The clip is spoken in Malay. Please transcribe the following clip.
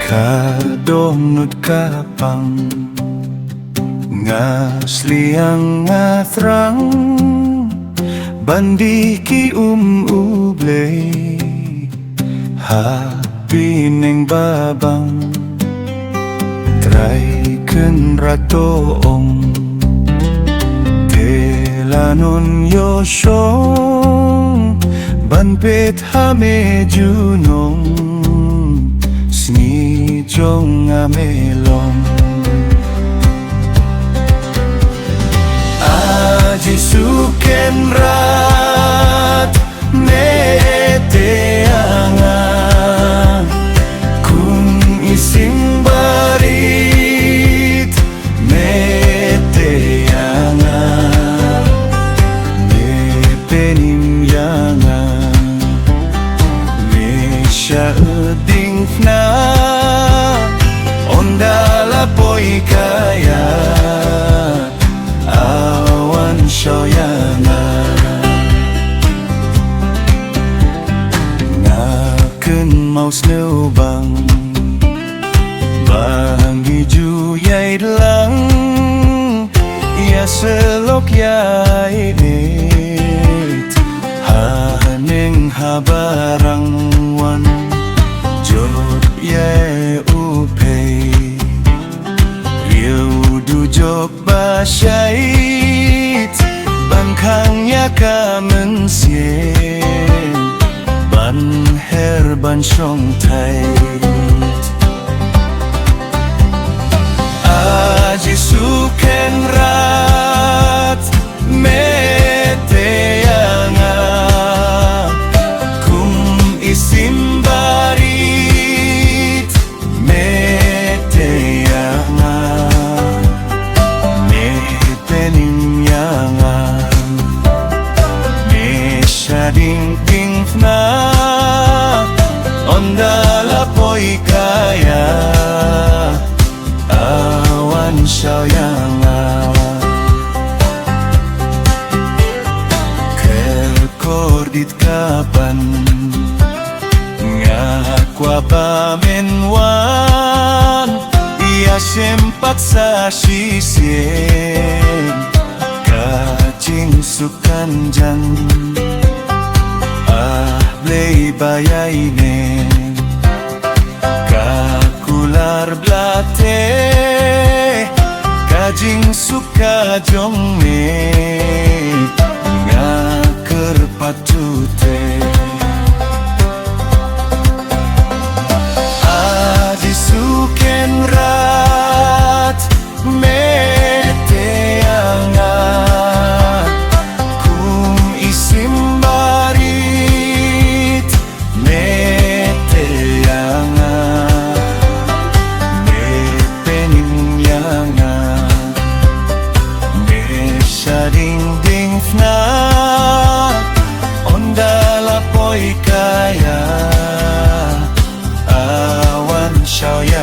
Kadonut kapang ngasliang ngathrang bandi ki ublay hapi neng babang try ken ratoong telanon yosyong banpet hame junong sni jong amelong aji suken rat mete anga kun ising barit mete anga me penim yanga me sha ding fna ondala poi kaya awan shoyanga ngaken mau snubang banggi juyai lang ya selok yai it haneng habarang wan jod ye upei riu du jok basyait bangkangnya kamen sien ban her ban shong tait aji suken rat mete anga kum isim barit mete anga me penim yanga me shading ting fna ondala poi kaya awan shoyanga kelkordit kapan ngakwa pamenwan ia sempat sa sisien kacing sukan jan blay bayainen kakular blate kajing suka jongme ngaker patute adi suken rat mete anga kum isim barit mete anga me penim yanga me shading ding fna ondala poi kaya awan shoya